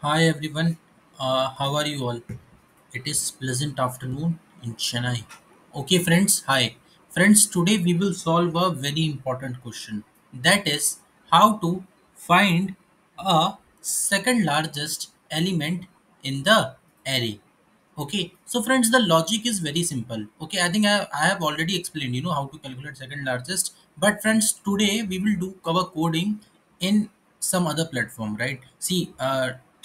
Hi everyone, how are you all? It is pleasant afternoon in Chennai. Okay, friends, hi. Friends, today we will solve a very important question. That is how to find a second largest element in the array. Okay, so friends, the logic is very simple. Okay, I have already explained, how to calculate second largest. But friends, today we will do cover coding in some other platform, right? See,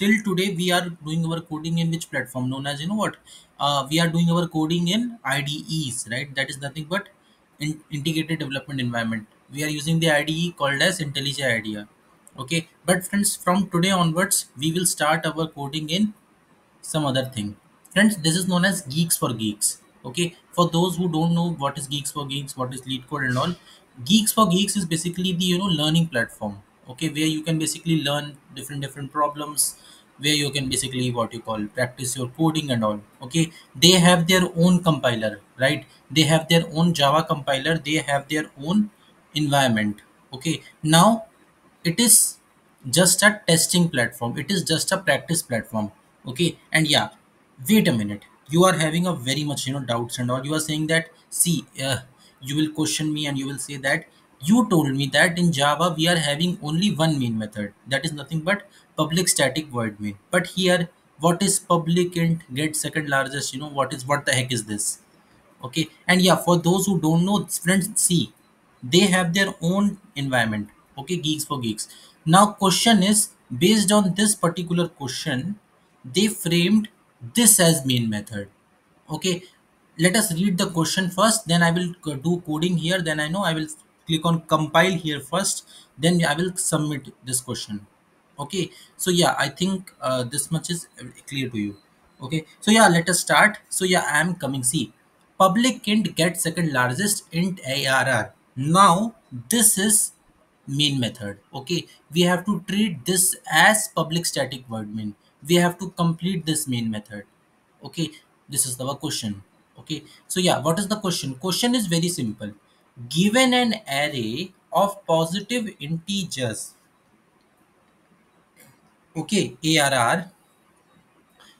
till today we are doing our coding in which platform known as, what? We are doing our coding in IDEs, right? That is nothing but integrated development environment. We are using the IDE called as IntelliJ IDEA. Okay, but friends, from today onwards, we will start our coding in some other thing. Friends, this is known as Geeks for Geeks. Okay, for those who don't know what is Geeks for Geeks, what is Lead Code and all, Geeks for Geeks is basically the learning platform. Okay, where you can basically learn different problems, where you can basically what you call practice your coding and all. Okay, they have their own compiler, right? They have their own Java compiler. They have their own environment. Okay, now it is just a testing platform, it is just a practice platform. Okay, and yeah, wait a minute, you are having a very much doubts and all. You are saying that, see, you will question me and you will say that you told me that in Java we are having only one main method, that is nothing but public static void main. But here, what is public int get second largest? What the heck is this? Okay, and yeah, for those who don't know, friends, see, they have their own environment. Okay, Geeks for Geeks. Now question is, based on this particular question, they framed this as main method. Okay, let us read the question first, then I will do coding here, then I will click on compile here first, then I will submit this question. Okay, so yeah, I think this much is clear to you. Okay, so yeah, let us start. So yeah, I am coming. See, public int get second largest int arr. Now this is main method. Okay, we have to treat this as public static void main. We have to complete this main method. Okay, this is our question. Okay, so yeah, what is the question is very simple. Given an array of positive integers, okay, arr,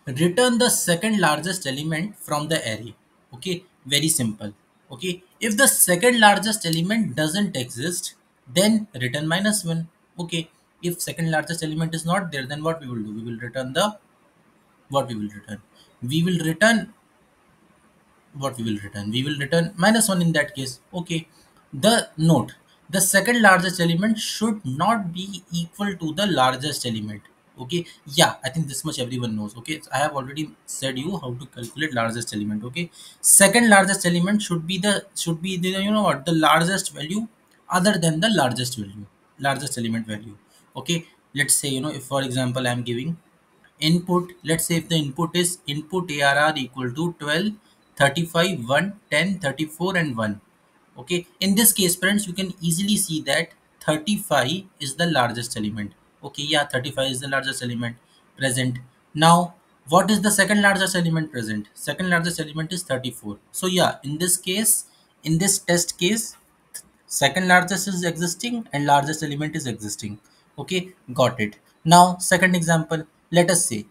return the second largest element from the array. Okay, very simple. Okay, if the second largest element doesn't exist, then return -1. Okay, if second largest element is not there, then what we will do? We will return the, what we will return? We will return, what we will return? We will return -1 in that case. Okay, the note, the second largest element should not be equal to the largest element. Okay, yeah, I think this much everyone knows. Okay, I have already said you how to calculate largest element. Okay, second largest element should be the, what, the largest value other than the largest value, largest element value. Okay, let's say, if for example I am giving input, let's say if the input is input arr equal to 12, 35, 1, 10, 34, and 1. Okay, in this case, friends, you can easily see that 35 is the largest element. Okay, yeah, 35 is the largest element present. Now what is the second largest element present? Second largest element is 34. So yeah, in this case, in this test case, second largest is existing and largest element is existing. Okay, got it. Now second example, let us say,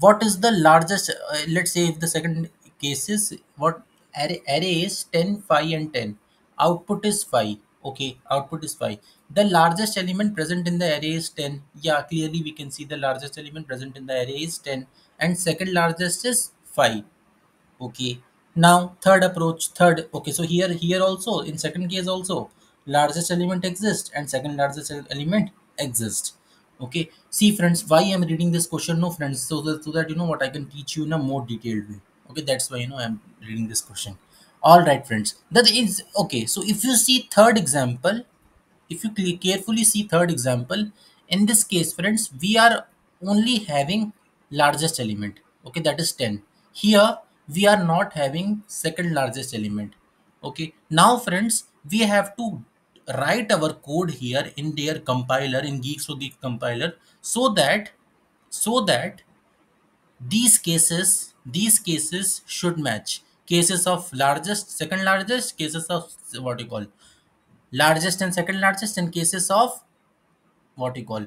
what is the largest, let's say if the second case is what, array is 10, 5, and 10, output is 5. Okay, output is 5. The largest element present in the array is 10. Yeah, clearly we can see the largest element present in the array is 10, and second largest is 5. Okay, now third approach, third. Okay, so here also, in second case also, largest element exists and second largest element exists. Okay, see friends, why I'm reading this question? No friends, so that what, I can teach you in a more detailed way. Okay, that's why I'm reading this question. All right, friends, that is okay. So if you see third example, if you carefully see third example, in this case, friends, we are only having largest element. Okay, that is 10. Here we are not having second largest element. Okay, now friends, we have to write our code here in their compiler, in Geeks for Geek compiler, so that these cases should match. Cases of largest, second largest, cases of what you call largest and second largest, in cases of what you call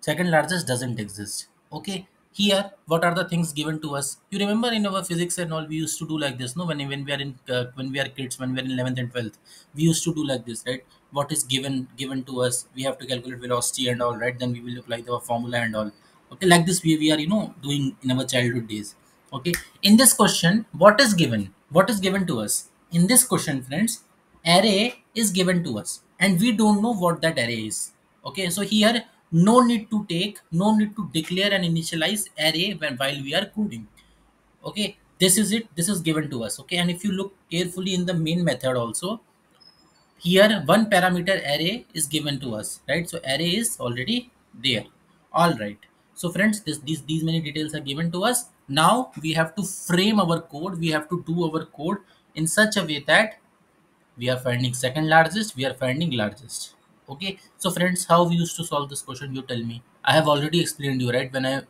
second largest doesn't exist. Okay, here what are the things given to us? You remember in our physics and all we used to do like this, no? When we are in when we are kids, when we are in 11th and 12th, we used to do like this, right? What is given to us, we have to calculate velocity and all, right? Then we will apply the formula and all. Okay, like this we are doing in our childhood days. Okay, in this question, what is given? What is given to us in this question, friends? Array is given to us, and we don't know what that array is. Okay, so here no need to declare and initialize array while we are coding. Okay, this is it, this is given to us. Okay, and if you look carefully in the main method also, here one parameter array is given to us, right? So array is already there. All right, so friends, these many details are given to us. Now we have to frame our code, we have to do our code in such a way that we are finding second largest, we are finding largest. Okay, so friends, how we used to solve this question, you tell me. I have already explained you, right? When I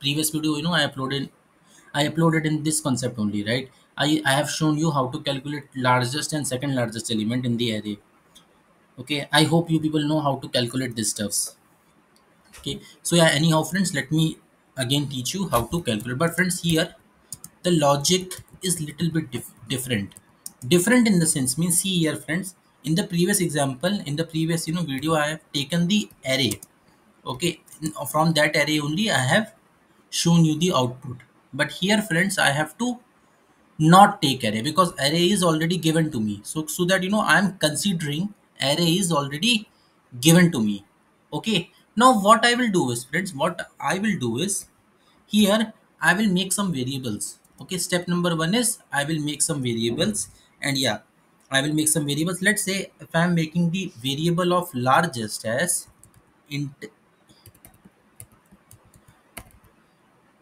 previous video, I uploaded in this concept only, right? I have shown you how to calculate largest and second largest element in the array. Okay, I hope you people know how to calculate these stuffs. Okay, so yeah, anyhow friends, let me again teach you how to calculate. But friends, here the logic is little bit different in the sense, means see here friends, in the previous example, in the previous video, I have taken the array. Okay, from that array only I have shown you the output. But here friends, I have to not take array because array is already given to me. So that I am considering array is already given to me. Okay, now what I will do is, friends, what I will do is, here I will make some variables. Okay, step number one is I will make some variables. And yeah, I will make some variables. Let's say if I am making the variable of largest as int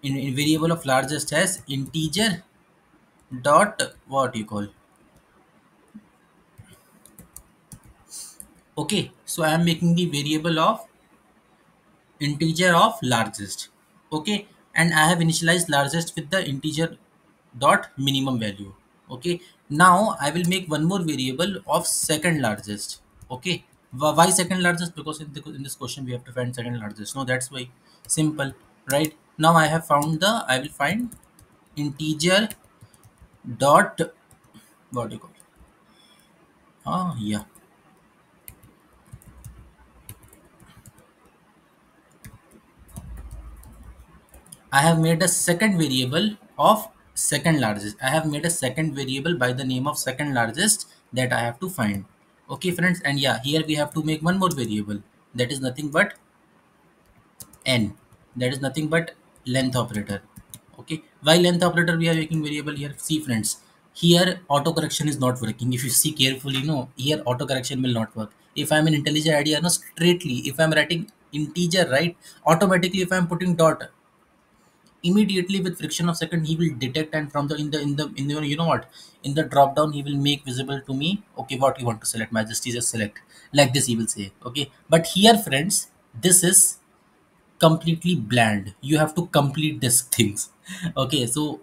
in variable of largest as integer dot what you call. Okay, so I am making the variable of integer of largest. Okay, and I have initialized largest with the integer dot minimum value. Okay, now I will make one more variable of second largest. Okay, why second largest? Because in this question we have to find second largest. No, that's why. Simple, right? Now I have found the, I will find integer dot what do you call, yeah, I have made a second variable of second largest. I have made a second variable by the name of second largest that I have to find. Okay, friends, and yeah, here we have to make one more variable, that is nothing but n. That is nothing but length operator. Okay, why length operator we are making variable here? See, friends, here autocorrection is not working. If you see carefully, no, here autocorrection will not work. If I'm in IntelliJ IDEA, no, straightly, if I'm writing integer, right, automatically if I'm putting dot, immediately with friction of second he will detect, and from the in the you know what, in the drop down he will make visible to me. Okay, what you want to select, majesty, just select, like this he will say. Okay, but here friends, this is completely bland, you have to complete these things. Okay, so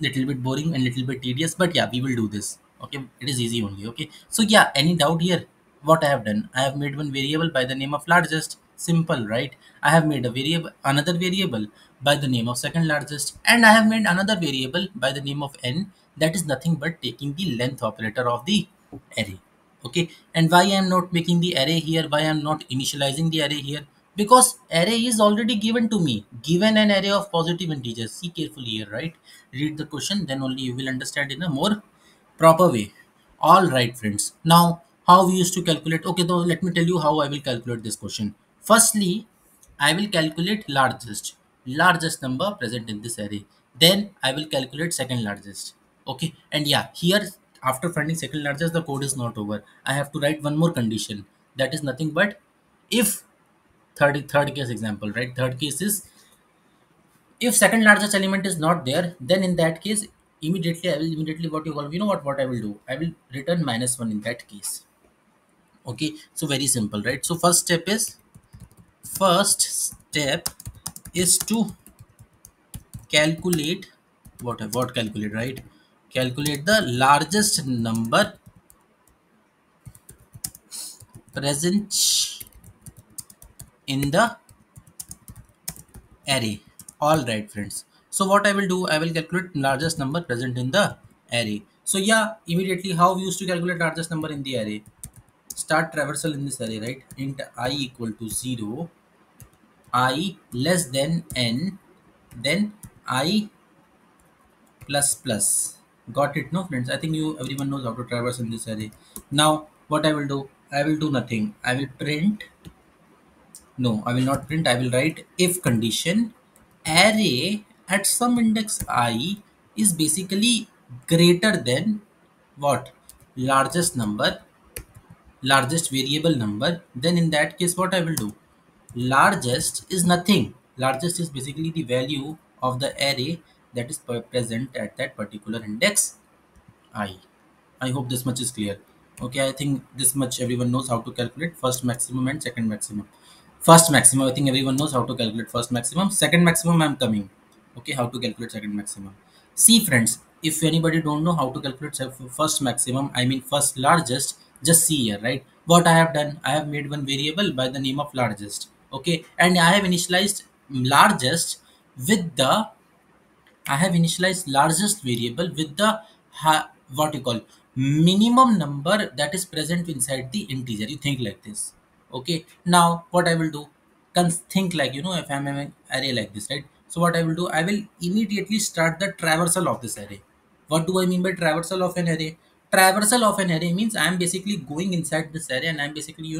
little bit boring and little bit tedious, but yeah, we will do this. Okay, it is easy only. Okay, so yeah, any doubt here? What I have done, I have made one variable by the name of largest. Simple, right? I have made a variable, another variable by the name of second largest, and I have made another variable by the name of n, that is nothing but taking the length operator of the array. Okay, and why I am not making the array here, why I am not initializing the array here? Because array is already given to me, given an array of positive integers. See carefully here, right? Read the question, then only you will understand in a more proper way. All right, friends, now how we used to calculate. Okay, so let me tell you how I will calculate this question. Firstly, I will calculate largest number present in this array. Then I will calculate second largest. Okay, and yeah, here after finding second largest, the code is not over. I have to write one more condition. That is nothing but if third case example, right? Third case is if second largest element is not there, then in that case, immediately I will immediately what you call, what I will do? I will return -1 in that case. Okay, so very simple, right? So first step is to calculate what calculate, right? Calculate the largest number present in the array. All right friends, so what I will do, I will calculate largest number present in the array. So yeah, immediately how we used to calculate largest number in the array? Start traversal in this array, right? Int I equal to 0, I less than n, then I plus plus. Got it? No friends, I think you everyone knows how to traverse in this array. Now what I will do, I will do nothing, I will print. No, I will not print, I will write if condition array at some index I is basically greater than what? Largest number, largest variable number. Then in that case what I will do, largest is nothing, largest is basically the value of the array that is present at that particular index I. I hope this much is clear. Okay, I think this much everyone knows how to calculate first maximum and second maximum. First maximum, I think everyone knows how to calculate first maximum. Second maximum, I'm coming. Okay, how to calculate second maximum. See, friends, if anybody don't know how to calculate first maximum, I mean first largest, just see here, right? What I have done, I have made one variable by the name of largest. Okay, and I have initialized largest with the I have initialized largest variable with the what you call minimum number that is present inside the integer. You think like this. Okay. Now what I will do? Think like, if I'm having array like this, right? So what I will do? I will immediately start the traversal of this array. What do I mean by traversal of an array? Traversal of an array means I'm basically going inside this array and I'm basically,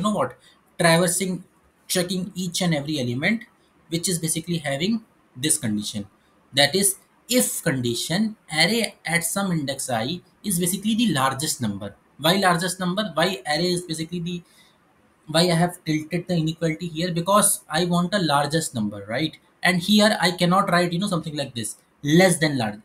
traversing, checking each and every element, which is basically having this condition. That is, if condition array at some index I is basically the largest number. Why largest number? Why array is basically the why I have tilted the inequality here, because I want a largest number, right? And here I cannot write, something like this, less than large,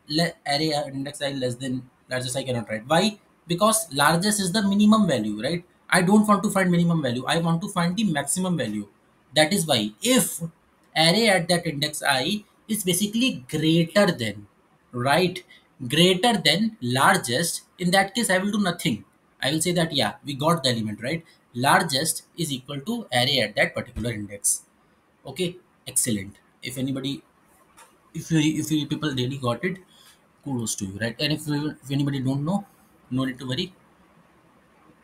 array index I less than largest I cannot write. Why? Because largest is the minimum value, right? I don't want to find minimum value. I want to find the maximum value. That is why if array at that index I is basically greater than, right? Greater than largest, in that case I will do nothing. I will say that yeah, we got the element, right? Largest is equal to array at that particular index. Okay, excellent. If you people really got it, kudos to you, right? And if anybody don't know, no need to worry.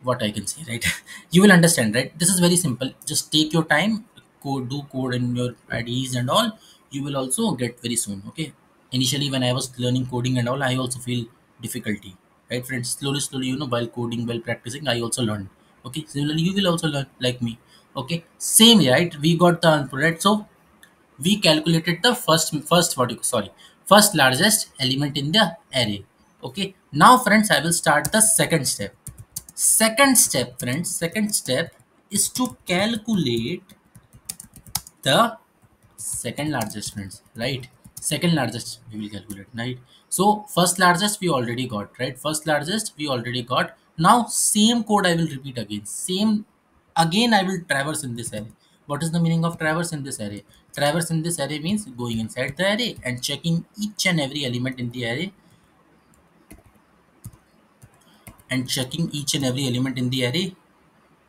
What I can say, right? You will understand, right? This is very simple. Just take your time, do code in your IDEs and all. You will also get very soon. Okay. Initially, when I was learning coding and all, I also feel difficulty, right, friends? Slowly, while coding, while practicing, I also learned. Okay. Similarly, you will also learn like me. Okay. Same, right? We got the answer, right? So we calculated the first largest element in the array. Okay. Now, friends, I will start the second step. Second step, friends, second step is to calculate the second largest, friends, right? Second largest we will calculate, right? So first largest we already got, right? First largest we already got. Now same code I will repeat again. Same again I will traverse in this array. What is the meaning of traverse in this array? Traverse in this array means going inside the array and checking each and every element in the array and checking each and every element in the array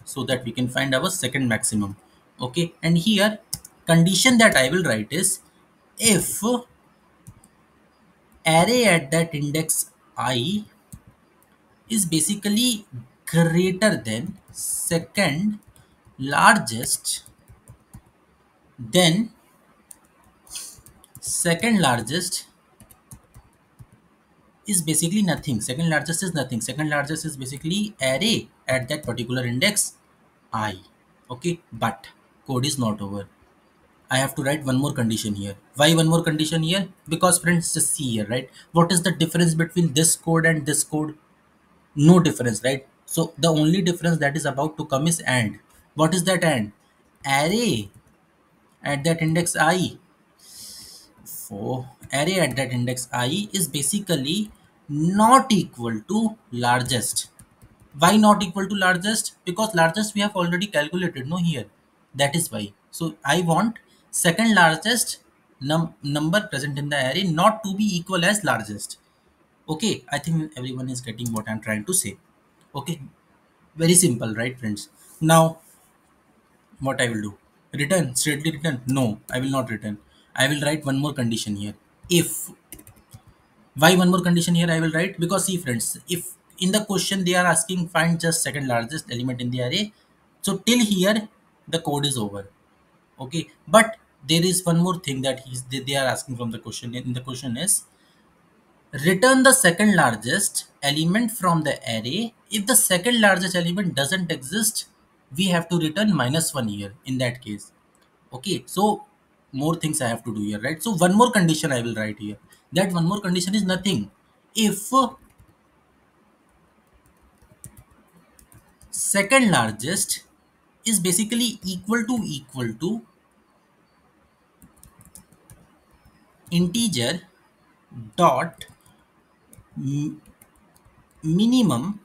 so that we can find our second maximum. Okay, and here condition that I will write is if array at that index I is basically greater than second largest, then second largest is basically nothing. Second largest is nothing. Second largest is basically array at that particular index I. Okay, but code is not over. I have to write one more condition here. Why one more condition here? Because friends, just see here, right? What is the difference between this code and this code? No difference, right? So the only difference that is about to come is and. What is that and? Array at that index I. For array at that index I is basically not equal to largest. Why not equal to largest? Because largest we have already calculated, no, here. That is why. So I want second largest number present in the array not to be equal as largest. Okay, I think everyone is getting what I'm trying to say. Okay, very simple, right, friends? Now what I will do, return, straightly return? No, I will not return. I will write one more condition here. If, why one more condition here I will write? Because see friends, if in the question they are asking find just second largest element in the array, so till here the code is over. Okay, but there is one more thing that they are asking from the question. In the question is return the second largest element from the array. If the second largest element doesn't exist, we have to return -1 here in that case. Okay, so more things I have to do here, right? So one more condition I will write here. That one more condition is nothing. If second largest is basically equal to integer dot minimum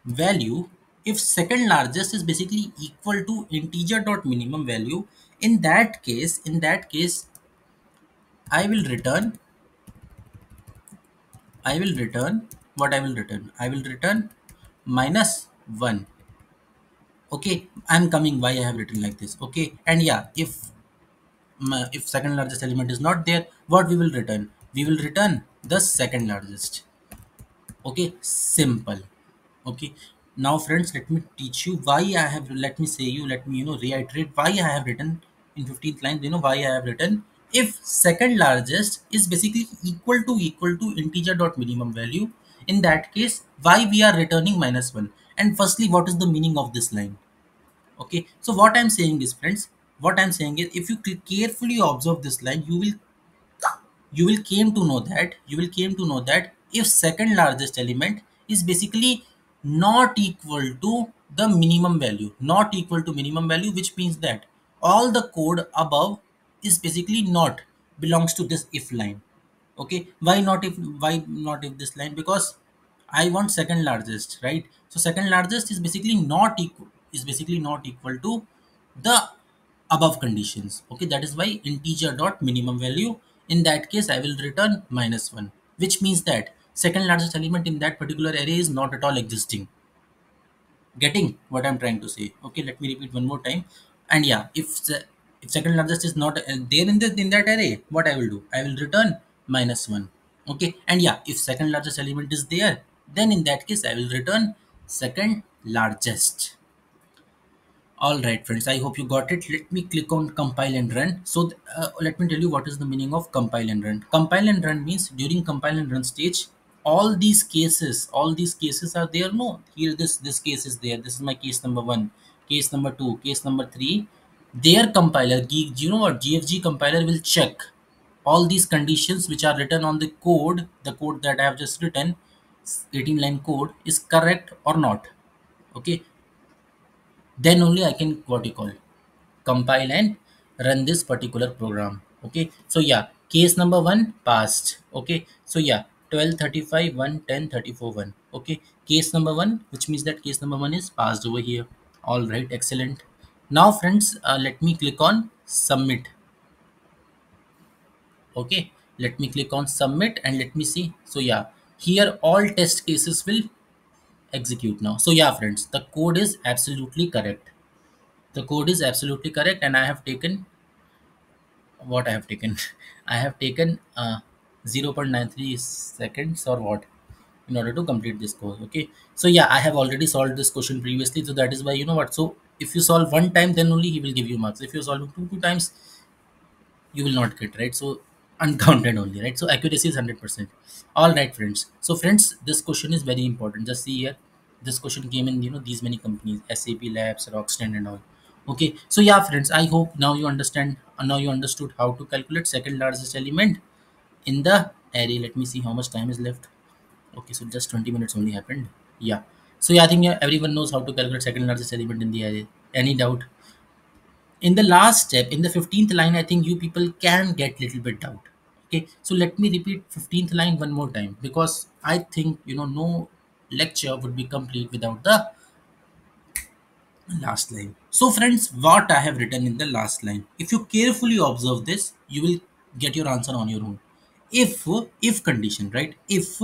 value, if second largest is basically equal to integer dot minimum value, in that case I will return, what I will return, I will return -1. Okay, I'm coming why I have written like this. Okay, and yeah, if second largest element is not there, what we will return, we will return the second largest. Okay, simple. Okay, now friends, let me teach you why I have, let me say you, let me reiterate why I have written in 15th line, why I have written if second largest is basically equal to integer dot minimum value, in that case why we are returning -1. And firstly, what is the meaning of this line? Okay, so what I'm saying is friends, what I'm saying is if you carefully observe this line, you will came to know that if second largest element is basically not equal to the minimum value, which means that all the code above is basically not belongs to this if line. Okay, why not if this line? Because I want second largest, right? So second largest is basically not equal to the above conditions. Okay, that is why integer dot minimum value, in that case I will return -1, which means that second largest element in that particular array is not at all existing. Getting what I'm trying to say? Okay, let me repeat one more time. And yeah, if second largest is not there in that array, what I will do, I will return -1. Okay, and yeah, if second largest element is there, then in that case I will return second largest. All right, friends, I hope you got it. Let me click on compile and run. So let me tell you what is the meaning of compile and run. Compile and run means during compile and run stage, all these cases are there. No, here this case is there. This is my case number one, case number two, case number three. Their compiler, you know what? GFG compiler will check all these conditions which are written on the code that I have just written, 18 line code is correct or not. Okay, then only I can what you call compile and run this particular program. Okay, so yeah, case number one passed. Okay, so yeah, 12 35 1 10 34 1. Okay, case number one, which means that case number one is passed over here. All right, excellent. Now friends, let me click on submit. Okay, let me click on submit and let me see. So yeah, here all test cases will execute now. So yeah friends, the code is absolutely correct. The code is absolutely correct, and I have taken what I have taken. I have taken 0.93 seconds or what in order to complete this course. Okay, so yeah, I have already solved this question previously, so that is why you know what. So if you solve one time, then only he will give you marks. If you solve it two times, you will not get, right? So uncounted only, right? So accuracy is 100%. All right friends, so friends, this question is very important. Just see here, this question came in these many companies, SAP Labs, Rockstand and all. Okay, so yeah friends, I hope now you understand, now you understood how to calculate second largest element in the array. Let me see how much time is left. Okay, so just 20 minutes only happened. Yeah, so yeah, I think yeah, everyone knows how to calculate second largest element in the array. Any doubt? In the last step, in the 15th line, I think you people can get little bit doubt. Okay, so let me repeat 15th line one more time, because I think no lecture would be complete without the last line. So friends, what I have written in the last line, if you carefully observe this, you will get your answer on your own. If condition, right? If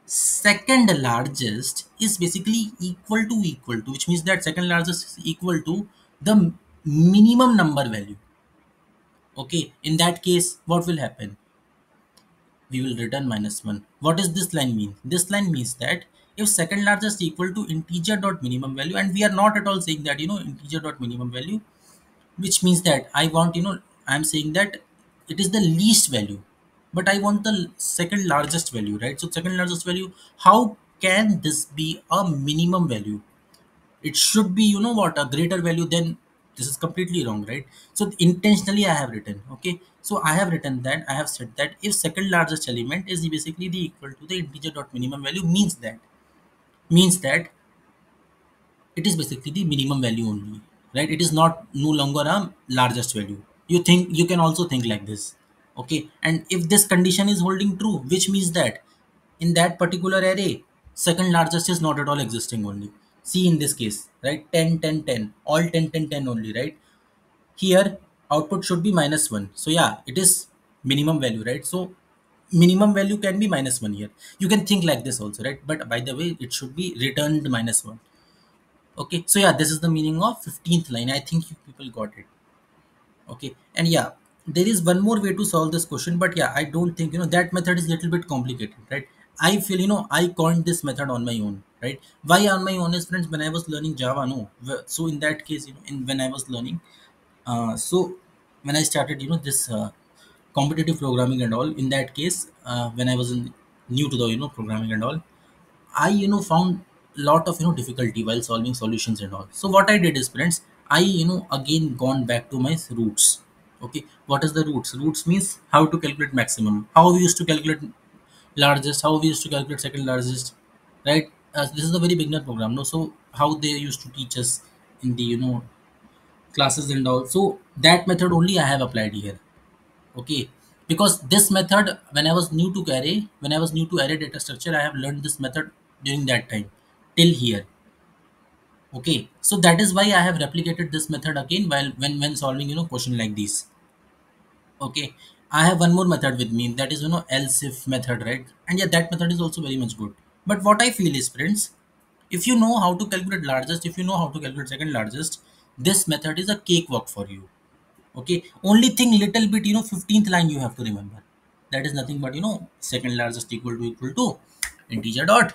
second largest is basically equal to, which means that second largest is equal to the minimum number value. Okay, in that case, what will happen? We will return minus 1. What does this line mean? This line means that if second largest equal to integer dot minimum value, and we are not at all saying that, integer dot minimum value, which means that I want, I'm saying that it is the least value, but I want the second largest value, right? So second largest value, how can this be a minimum value? It should be, what, a greater value. Then this is completely wrong, right? So intentionally I have written, okay, so I have written that, I have said that if second largest element is basically the equal to the integer dot minimum value, means that it is basically the minimum value only, right? It is not no longer a largest value. You can also think like this, okay? And if this condition is holding true, which means that in that particular array, second largest is not at all existing only. See, in this case, right, 10 10 10, all 10 10 10 only, right? Here output should be minus 1, so yeah, it is minimum value, right? So minimum value can be minus 1 here. You can think like this also, right? But by the way, it should be returned minus 1. Okay, so yeah, this is the meaning of 15th line. I think you people got it. Okay, and yeah, there is one more way to solve this question, but yeah, I don't think, that method is a little bit complicated, right? I feel, I coined this method on my own, right? Why on my own is, friends, when I was learning Java, no. So in that case, in when I was learning, so when I started, this competitive programming and all, in that case, when I was new to the, programming and all, I, found lot of, difficulty while solving solutions and all. So what I did is, friends, I, again gone back to my roots. Okay, what is the roots? Roots means how to calculate maximum, how we used to calculate largest, how we used to calculate second largest, right? This is a very beginner program, no? So how they used to teach us in the, classes and all. So that method only I have applied here. Okay, because this method, when I was new to array, when I was new to array data structure, I have learned this method during that time till here. Okay, so that is why I have replicated this method again while when solving, question like these. Okay, I have one more method with me, that is, else if method, right? And yeah, that method is also very much good. But what I feel is, friends, if you know how to calculate largest, if you know how to calculate second largest, this method is a cakewalk for you. Okay, only thing little bit, 15th line you have to remember. That is nothing but, second largest equal to integer dot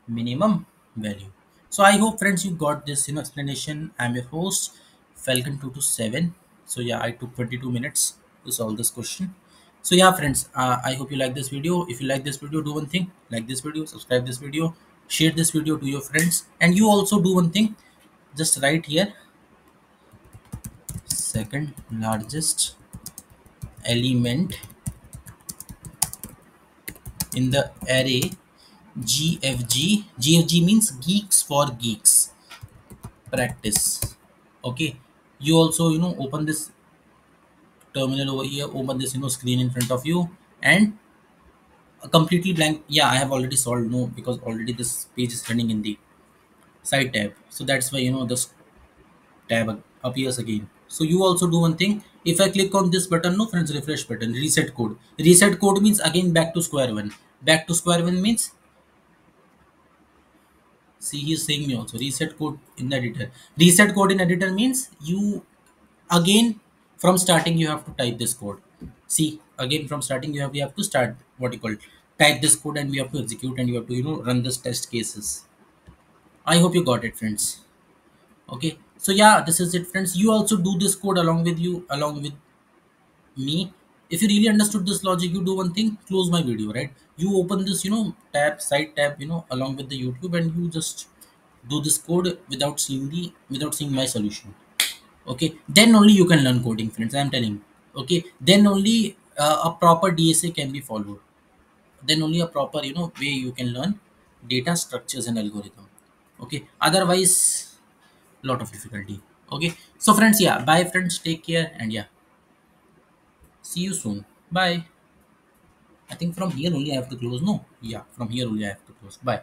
minimum value. So I hope, friends, you got this, explanation. I'm your host, Falcon 227. So yeah, I took 22 minutes to solve this question. So yeah, friends, I hope you like this video. If you like this video, do one thing: like this video, subscribe this video, share this video to your friends, and you also do one thing: just write here second largest element in the array GFG. GFG means geeks for geeks practice. Okay, you also, open this terminal over here, open this, screen in front of you, and a completely blank. Yeah, I have already solved, no, because already this page is running in the side tab, so that's why, this tab appears again. So you also do one thing: if I click on this button, no, friends, refresh button, reset code means again back to square one. Back to square one means, see, he is saying me also reset code in the editor. Reset code in editor means you again from starting you have to type this code. See, again from starting you have to start what you call type this code, and we have to execute, and you have to, run this test cases. I hope you got it, friends. Okay, so yeah, this is it, friends. You also do this code along with me. If you really understood this logic, you do one thing: close my video, right? You open this, tab, side tab, along with the YouTube, and you just do this code without seeing my solution. Okay, then only you can learn coding, friends, I'm telling you. Okay, then only a proper DSA can be followed. Then only a proper, way you can learn data structures and algorithm. Okay, otherwise lot of difficulty. Okay, so friends, yeah, bye, friends, take care, and yeah, see you soon. Bye. I think from here only I have to close. No, yeah, from here only I have to close. Bye.